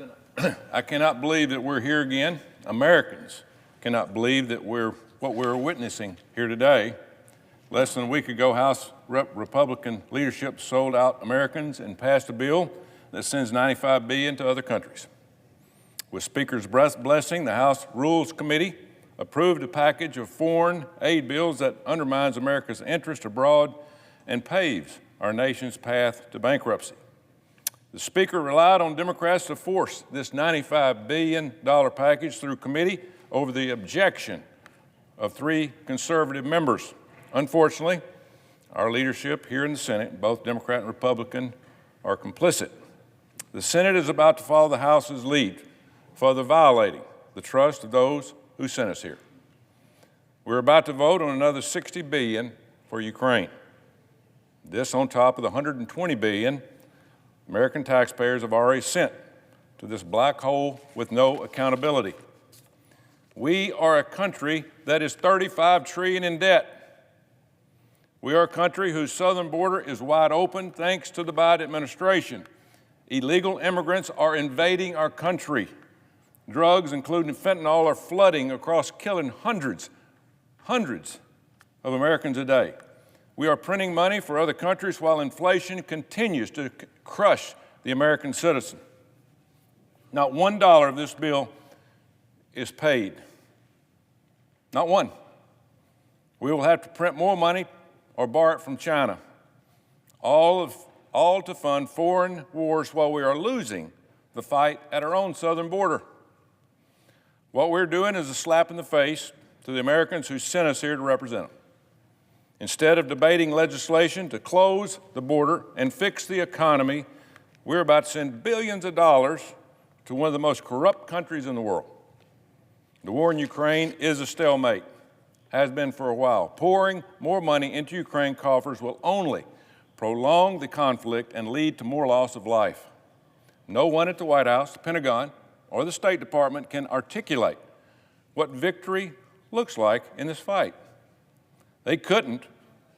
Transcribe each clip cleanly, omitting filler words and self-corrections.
President, I cannot believe that we're here again. Americans cannot believe that what we're witnessing here today. Less than a week ago, House Republican leadership sold out Americans and passed a bill that sends $95 billion to other countries. With Speaker's blessing, the House Rules Committee approved a package of foreign aid bills that undermines America's interest abroad and paves our nation's path to bankruptcy. The Speaker relied on Democrats to force this $95 billion package through committee over the objection of 3 conservative members. Unfortunately, our leadership here in the Senate, both Democrat and Republican, are complicit. The Senate is about to follow the House's lead, further violating the trust of those who sent us here. We're about to vote on another $60 billion for Ukraine. This on top of the $120 billion American taxpayers have already sent to this black hole with no accountability. We are a country that is $35 trillion in debt. We are a country whose southern border is wide open thanks to the Biden administration. Illegal immigrants are invading our country. Drugs, including fentanyl, are flooding across, killing hundreds of Americans a day. We are printing money for other countries while inflation continues to crush the American citizen. Not $1 of this bill is paid. Not one. We will have to print more money or borrow it from China, all to fund foreign wars while we are losing the fight at our own southern border. What we're doing is a slap in the face to the Americans who sent us here to represent them. Instead of debating legislation to close the border and fix the economy, we're about to send billions of dollars to one of the most corrupt countries in the world. The war in Ukraine is a stalemate, has been for a while. Pouring more money into Ukraine coffers will only prolong the conflict and lead to more loss of life. No one at the White House, the Pentagon, or the State Department can articulate what victory looks like in this fight. They couldn't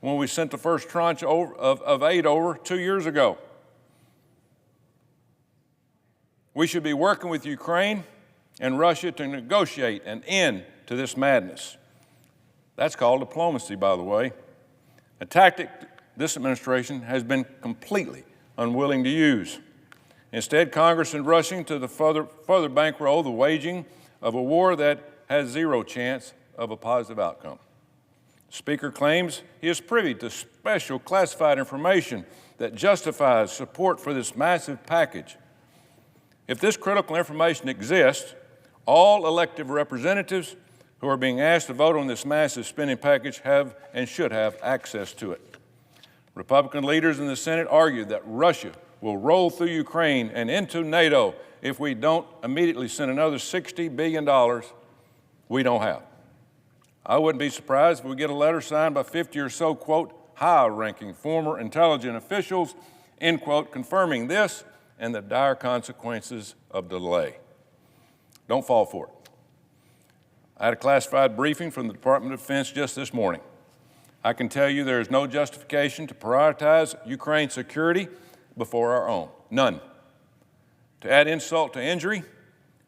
when we sent the first tranche of aid over 2 years ago. We should be working with Ukraine and Russia to negotiate an end to this madness. That's called diplomacy, by the way, a tactic this administration has been completely unwilling to use. Instead, Congress is rushing to further bankroll the waging of a war that has zero chance of a positive outcome. The Speaker claims he is privy to special classified information that justifies support for this massive package. If this critical information exists, all elected representatives who are being asked to vote on this massive spending package have and should have access to it. Republican leaders in the Senate argued that Russia will roll through Ukraine and into NATO if we don't immediately send another $60 billion we don't have. I wouldn't be surprised if we get a letter signed by 50 or so, quote, high-ranking former intelligence officials, end quote, confirming this and the dire consequences of delay. Don't fall for it. I had a classified briefing from the Department of Defense just this morning. I can tell you there is no justification to prioritize Ukraine's security before our own. None. To add insult to injury,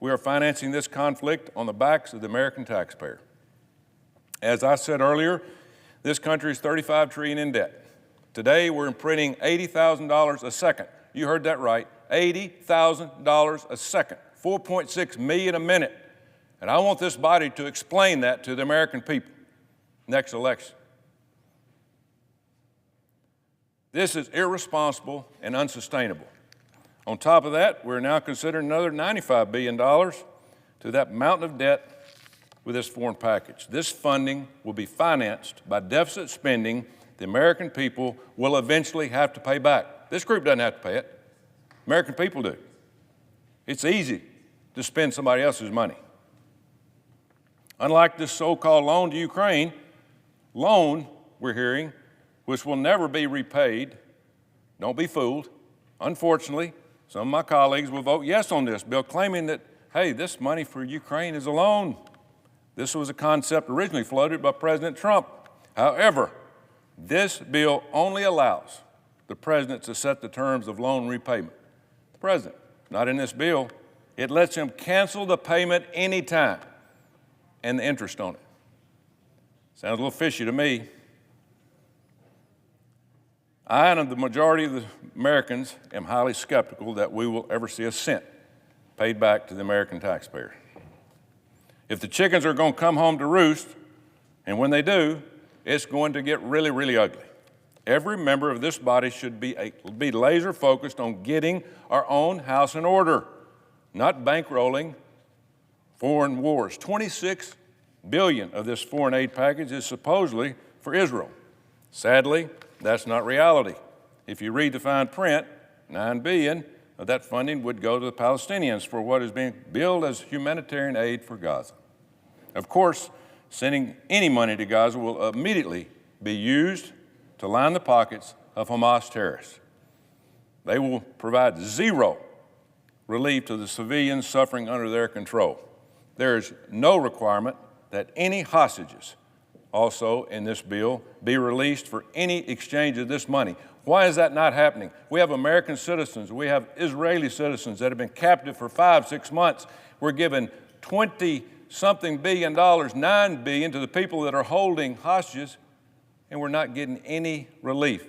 we are financing this conflict on the backs of the American taxpayer. As I said earlier, this country is $35 trillion in debt. Today, we're imprinting $80,000 a second. You heard that right, $80,000 a second, 4.6 million a minute. And I want this body to explain that to the American people next election. This is irresponsible and unsustainable. On top of that, we're now considering another $95 billion to that mountain of debt with this foreign package. This funding will be financed by deficit spending the American people will eventually have to pay back. This group doesn't have to pay it. American people do. It's easy to spend somebody else's money. Unlike this so-called loan to Ukraine, we're hearing, which will never be repaid. Don't be fooled. Unfortunately, some of my colleagues will vote yes on this bill, claiming that, hey, this money for Ukraine is a loan. This was a concept originally floated by President Trump. However, this bill only allows the president to set the terms of loan repayment. The president, not in this bill. It lets them cancel the payment anytime and the interest on it. Sounds a little fishy to me. I and the majority of the Americans am highly skeptical that we will ever see a cent paid back to the American taxpayer. If the chickens are going to come home to roost, and when they do, it's going to get really, really ugly. Every member of this body should be laser focused on getting our own house in order, not bankrolling foreign wars. $26 billion of this foreign aid package is supposedly for Israel. Sadly, that's not reality. If you read the fine print, $9 billion of that funding would go to the Palestinians for what is being billed as humanitarian aid for Gaza. Of course, sending any money to Gaza will immediately be used to line the pockets of Hamas terrorists. They will provide zero relief to the civilians suffering under their control. There is no requirement that any hostages also in this bill be released for any exchange of this money. Why is that not happening? We have American citizens, we have Israeli citizens that have been captive for 5-6 months. We're giving $20-something billion, $9 billion to the people that are holding hostages, and we're not getting any relief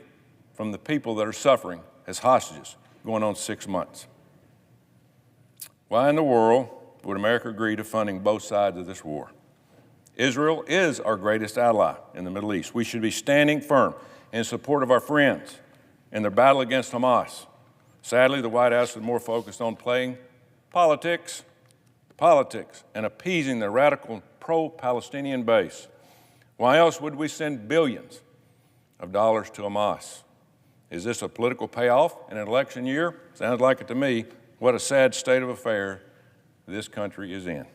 from the people that are suffering as hostages going on 6 months. Why in the world would America agree to funding both sides of this war? Israel is our greatest ally in the Middle East. We should be standing firm in support of our friends in their battle against Hamas. Sadly, the White House is more focused on playing politics, and appeasing the radical pro-Palestinian base. Why else would we send billions of dollars to Hamas? Is this a political payoff in an election year? Sounds like it to me. What a sad state of affairs this country is in.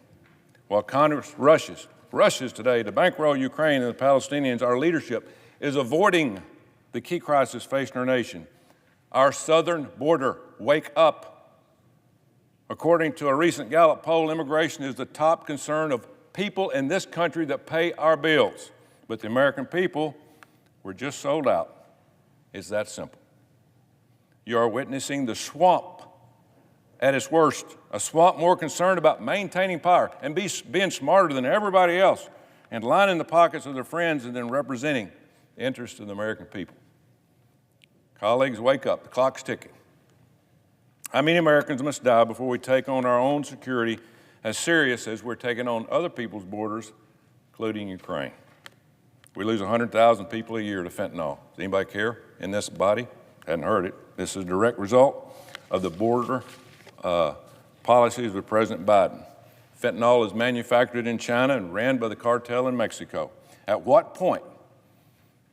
While Congress rushes today to bankroll Ukraine and the Palestinians, our leadership is avoiding the key crisis facing our nation. Our southern border, wake up. According to a recent Gallup poll, immigration is the top concern of people in this country that pay our bills. But the American people, we're just sold out. It's that simple. You are witnessing the swamp at its worst, a swamp more concerned about maintaining power and being smarter than everybody else and lining the pockets of their friends and then representing the interests of the American people. Colleagues, wake up. The clock's ticking. How many Americans must die before we take on our own security as serious as we're taking on other people's borders, including Ukraine? We lose 100,000 people a year to fentanyl. Does anybody care in this body? Hadn't heard it. This is a direct result of the border policies of President Biden. Fentanyl is manufactured in China and ran by the cartel in Mexico. At what point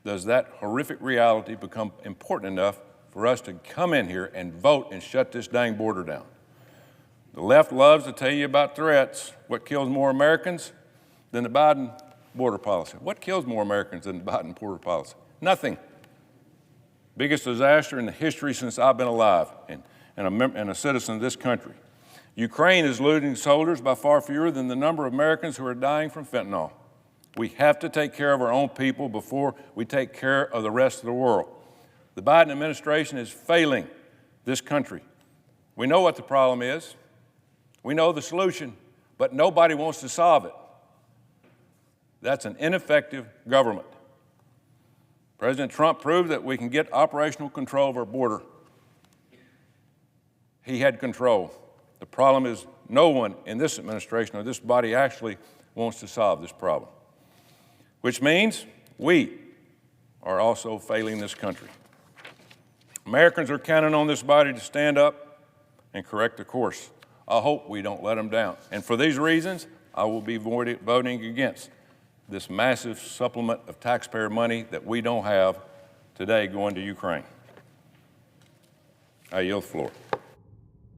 does that horrific reality become important enough for us to come in here and vote and shut this dang border down? The left loves to tell you about threats. What kills more Americans than the Biden border policy? What kills more Americans than the Biden border policy? Nothing. Biggest disaster in the history since I've been alive and a citizen of this country. Ukraine is losing soldiers by far fewer than the number of Americans who are dying from fentanyl. We have to take care of our own people before we take care of the rest of the world. The Biden administration is failing this country. We know what the problem is. We know the solution, but nobody wants to solve it. That's an ineffective government. President Trump proved that we can get operational control of our border. He had control. The problem is no one in this administration or this body actually wants to solve this problem, which means we are also failing this country. Americans are counting on this body to stand up and correct the course. I hope we don't let them down. And for these reasons, I will be voting against this massive supplement of taxpayer money that we don't have today going to Ukraine. I yield the floor.